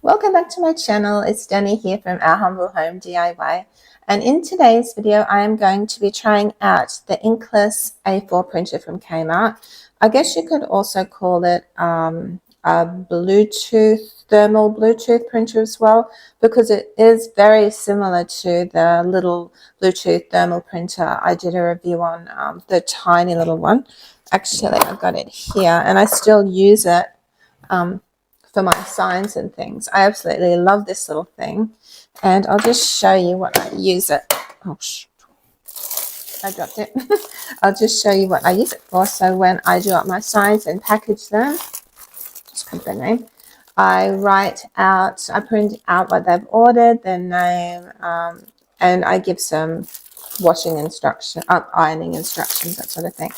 Welcome back to my channel. It's Danny here from Our Humble Home DIY, and in today's video I am going to be trying out the Inkless A4 printer from Kmart. I guess you could also call it a thermal Bluetooth printer as well, because it is very similar to the little Bluetooth thermal printer I did a review on, the tiny little one. Actually, I've got it here and I still use it for my signs and things. I absolutely love this little thing, and I'll just show you what I use it. Oh, I dropped it. I'll just show you what I use it for. So when I do up my signs and package them, just put their name, I print out what they've ordered, their name, and I give some washing instruction, ironing instructions, that sort of thing.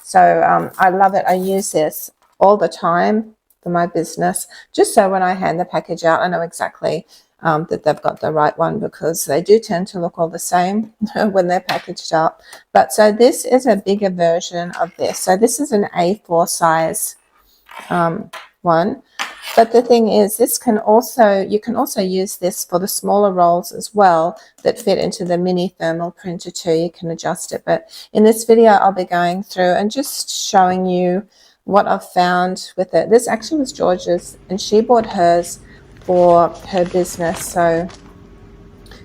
So I love it. I use this all the time for my business, just so when I hand the package out, I know exactly that they've got the right one, because they do tend to look all the same when they're packaged up. But so this is a bigger version of this. So this is an A4 size one. But the thing is, you can also use this for the smaller rolls as well that fit into the mini thermal printer too. You can adjust it. But in this video, I'll be going through and just showing you what I've found with it. This actually was George's, and she bought hers for her business. So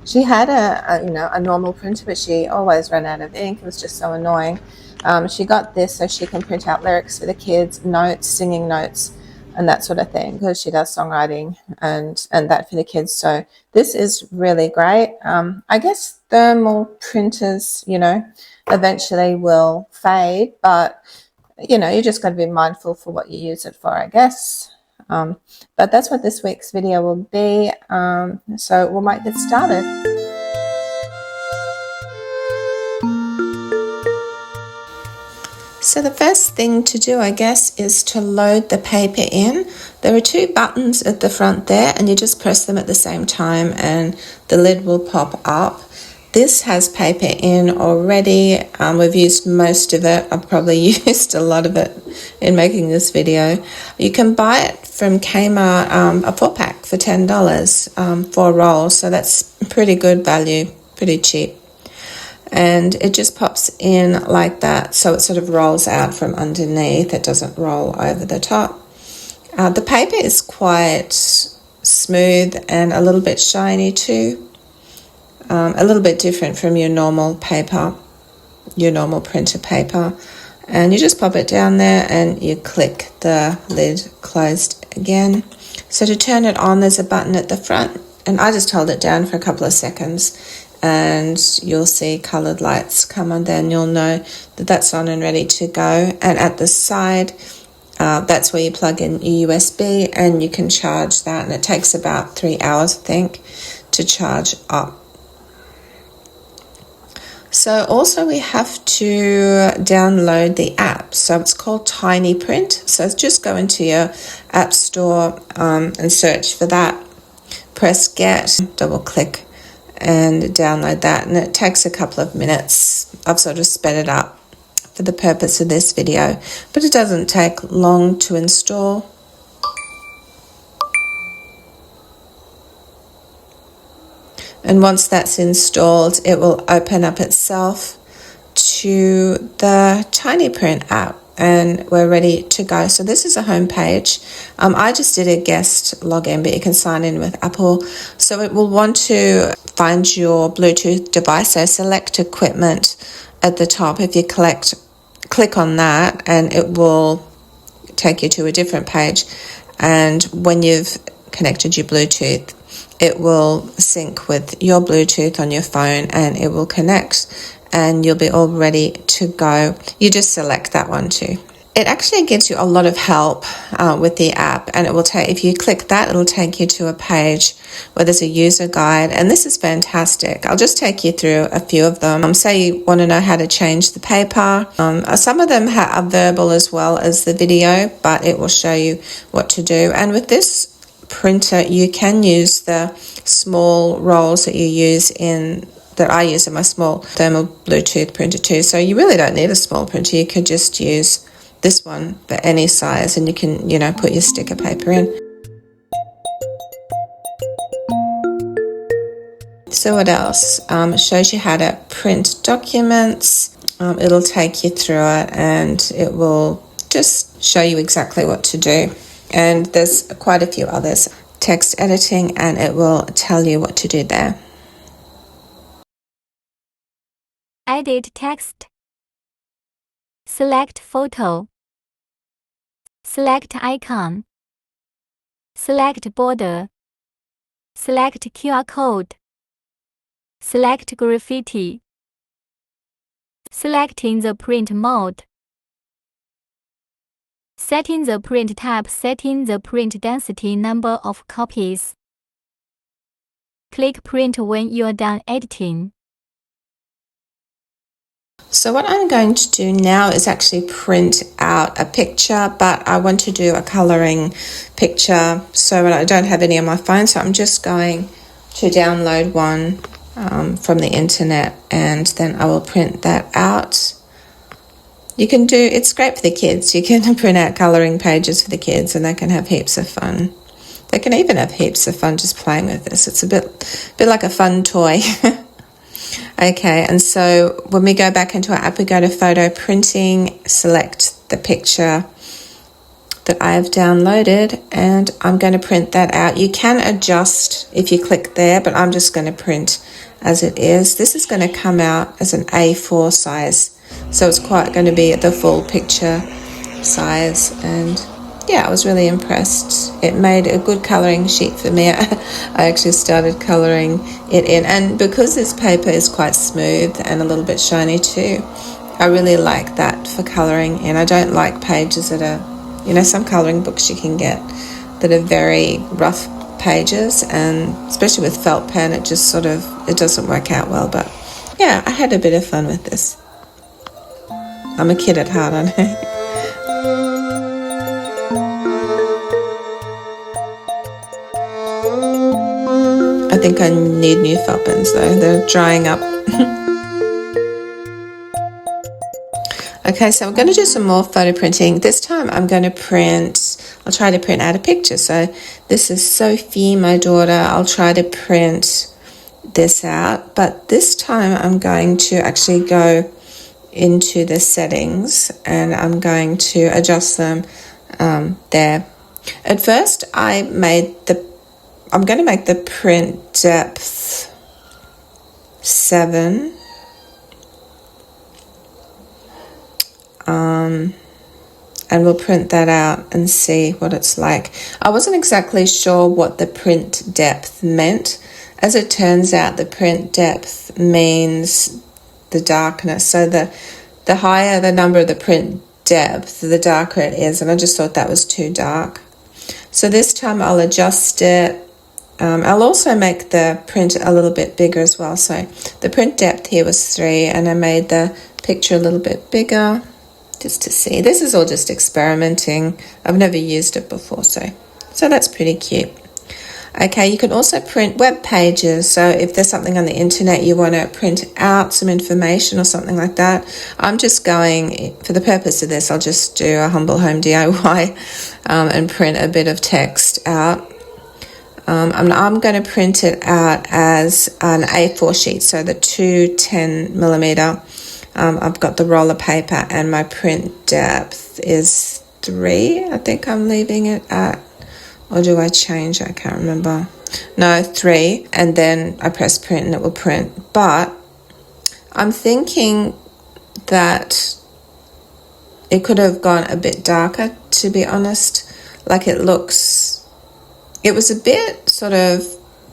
she had a normal printer, but she always ran out of ink. It was just so annoying. She got this so she can print out lyrics for the kids, notes, singing notes, and that sort of thing, because she does songwriting and that for the kids. So this is really great. I guess thermal printers, eventually will fade, but you just got to be mindful for what you use it for, I guess. But that's what this week's video will be. So we might get started. So the first thing to do, I guess, is to load the paper in. There are two buttons at the front there, and you just press them at the same time and the lid will pop up. This has paper in already. We've used most of it. I've probably used a lot of it in making this video. You can buy it from Kmart, a 4-pack for $10 for a roll. So that's pretty good value, pretty cheap. And it just pops in like that. So it sort of rolls out from underneath. It doesn't roll over the top. The paper is quite smooth and a little bit shiny too. A little bit different from your normal paper, your normal printer paper. And you just pop it down there and you click the lid closed again. So to turn it on, there's a button at the front, and I just hold it down for a couple of seconds and you'll see coloured lights come on there, and you'll know that that's on and ready to go. And at the side, that's where you plug in your USB and you can charge that, and it takes about 3 hours, I think, to charge up. So also we have to download the app. So it's called Tiny Print. So just go into your app store and search for that. Press get, double click and download that. And it takes a couple of minutes. I've sort of sped it up for the purpose of this video, but it doesn't take long to install. And once that's installed, it will open up itself to the Tiny Print app, and we're ready to go. So this is a home page. I just did a guest login, but you can sign in with Apple. So it will want to find your Bluetooth device. So select equipment at the top. If you click on that, and it will take you to a different page. And when you've connected your Bluetooth, it will sync with your Bluetooth on your phone and it will connect, and you'll be all ready to go. You just select that one too. It actually gives you a lot of help with the app, and it will take, if you click that, it'll take you to a page where there's a user guide, and this is fantastic. I'll just take you through a few of them. Say you want to know how to change the paper. Some of them are verbal as well as the video, but it will show you what to do. And with this printer, you can use the small rolls that I use in my small thermal Bluetooth printer too. So you really don't need a small printer. You could just use this one for any size, and you can, put your sticker paper in. So what else? It shows you how to print documents. It'll take you through it and it will just show you exactly what to do. And there's quite a few others. Text editing, and it will tell you what to do there. Edit text. Select photo. Select icon. Select border. Select QR code. Select graffiti. Selecting the print mode. Setting the print type. Setting the print density, number of copies. Click print when you're done editing. So what I'm going to do now is actually print out a picture, but I want to do a colouring picture, so I don't have any on my phone, so I'm just going to download one from the internet, and then I will print that out. You can do, it's great for the kids. You can print out colouring pages for the kids and they can have heaps of fun. They can even have heaps of fun just playing with this. It's a bit like a fun toy. Okay, and so when we go back into our app, we go to photo printing, select the picture that I have downloaded, and I'm going to print that out. You can adjust if you click there, but I'm just going to print as it is. This is going to come out as an A4 size, so it's quite going to be the full picture size. And yeah, I was really impressed. It made a good colouring sheet for me. I actually started colouring it in, and because this paper is quite smooth and a little bit shiny too, I really like that for colouring in. I don't like pages that are, some colouring books you can get that are very rough pages, and especially with felt pen, it just it doesn't work out well. But yeah, I had a bit of fun with this. I'm a kid at heart, aren't I? I think I need new felt pens though, they're drying up. Okay, so I'm going to do some more photo printing. This time I'll try to print out a picture. So this is Sophie, my daughter. I'll try to print this out, but this time I'm going to actually go into the settings and I'm going to adjust them there. At first I'm going to make the print depth 7. And we'll print that out and see what it's like. I wasn't exactly sure what the print depth meant. As it turns out, the print depth means the darkness. So the higher the number of the print depth, the darker it is. And I just thought that was too dark. So this time I'll adjust it. I'll also make the print a little bit bigger as well. So the print depth here was 3 and I made the picture a little bit bigger just to see. This is all just experimenting. I've never used it before, so that's pretty cute. Okay, you can also print web pages. So if there's something on the internet you want to print out some information or something like that, I'm just going, for the purpose of this, I'll just do a humble home DIY and print a bit of text out. I'm going to print it out as an A4 sheet, so the 210mm. I've got the roller paper and my print depth is 3. I think I'm leaving it at, or do I change? I can't remember. No, 3, and then I press print and it will print. But I'm thinking that it could have gone a bit darker, to be honest. Like it was a bit sort of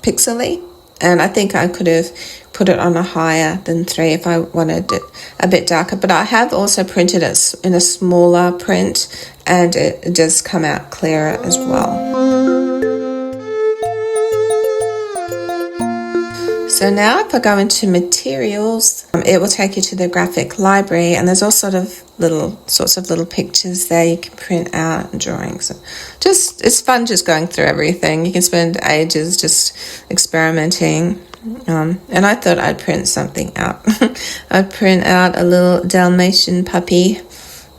pixely, and I think I could have put it on a higher than 3 if I wanted it a bit darker. But I have also printed it in a smaller print and it does come out clearer as well. So now if I go into materials, it will take you to the graphic library, and there's all sorts of little pictures there you can print out and drawings. It's fun just going through everything. You can spend ages just experimenting. And I thought I'd print something out. I'd print out a little Dalmatian puppy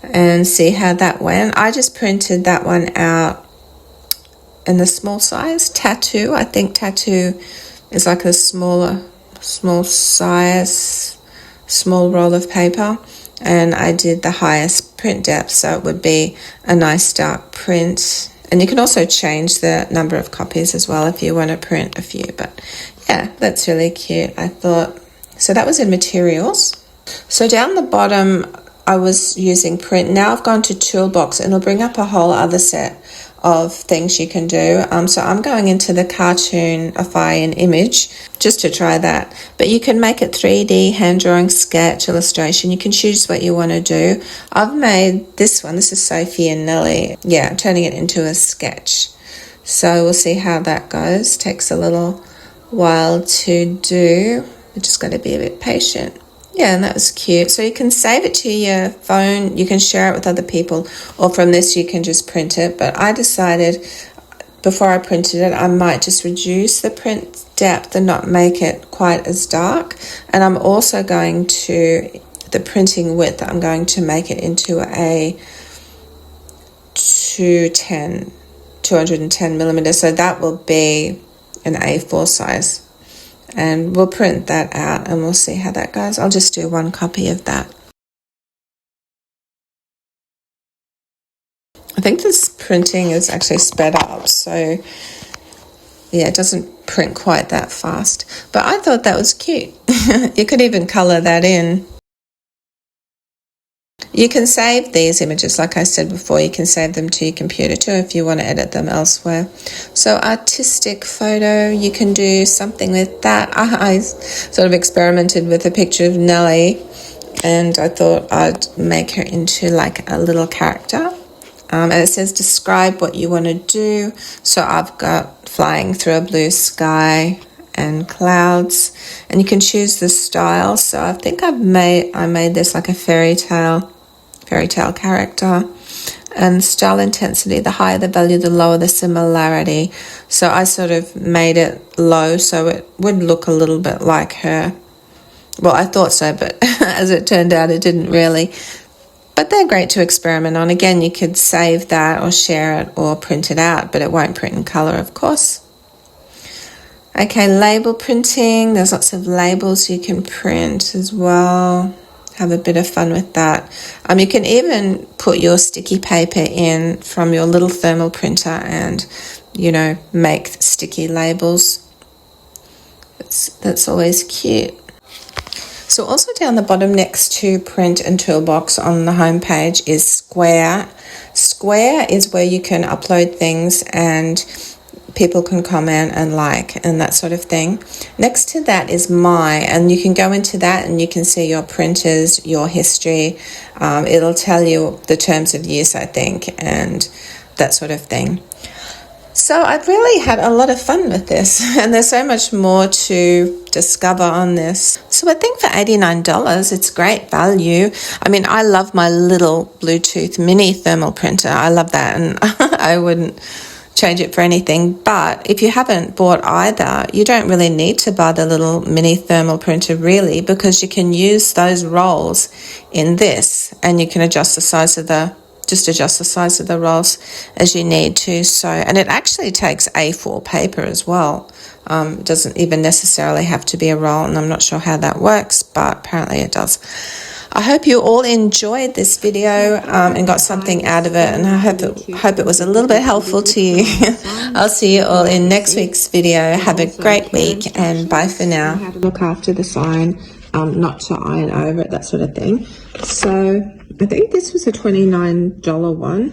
and see how that went. I just printed that one out in the small size. Tattoo, I think tattoo is like a smaller small size, small roll of paper, and I did the highest print depth, so it would be a nice dark print. And you can also change the number of copies as well if you want to print a few. But yeah, that's really cute, I thought. So that was in materials. So down the bottom, I was using print. Now I've gone to toolbox, and it'll bring up a whole other set of things you can do. So I'm going into the cartoonify an image just to try that. But you can make it 3D, hand drawing, sketch, illustration. You can choose what you want to do. I've made this one. This is Sophie and Nellie. Yeah, I'm turning it into a sketch. So we'll see how that goes. Takes a little while to do. We're just going to be a bit patient. Yeah, and that was cute. So you can save it to your phone, you can share it with other people, or from this you can just print it. But I decided before I printed it, I might just reduce the print depth and not make it quite as dark. And I'm also going to, the printing width, I'm going to make it into a 210 millimeters. So that will be an A4 size. And we'll print that out and we'll see how that goes. I'll just do one copy of that. I think this printing is actually sped up, so yeah, it doesn't print quite that fast. But I thought that was cute. You could even colour that in. You can save these images, like I said before, you can save them to your computer too if you want to edit them elsewhere. So artistic photo, you can do something with that. I sort of experimented with a picture of Nellie, and I thought I'd make her into like a little character. And it says describe what you want to do. So I've got flying through a blue sky and clouds, and you can choose the style. So I think I made this like a fairy tale character. And style intensity, the higher the value, the lower the similarity. So I sort of made it low so it would look a little bit like her. Well, I thought so, but as it turned out, it didn't really. But they're great to experiment on. Again, you could save that or share it or print it out, but it won't print in colour, of course. Okay, label printing. There's lots of labels you can print as well. Have a bit of fun with that. You can even put your sticky paper in from your little thermal printer and, make sticky labels. That's always cute. So also down the bottom next to print and toolbox on the home page is Square. Square is where you can upload things and people can comment and like and that sort of thing. Next to that is My, and you can go into that and you can see your printers, your history. It'll tell you the terms of use, I think, and that sort of thing. So I've really had a lot of fun with this, and there's so much more to discover on this. So I think for $89, it's great value. I love my little Bluetooth mini thermal printer. I love that, and I wouldn't change it for anything. But if you haven't bought either, you don't really need to buy the little mini thermal printer really, because you can use those rolls in this, and you can adjust the size of the rolls as you need to. So, and it actually takes A4 paper as well. It doesn't even necessarily have to be a roll, and I'm not sure how that works, but apparently it does. I hope you all enjoyed this video and got something out of it, and I hope it was a little bit helpful to you. I'll see you all in next week's video. Have a great week, and bye for now. How to look after the sign, not to iron over it, that sort of thing. So I think this was a $29 one.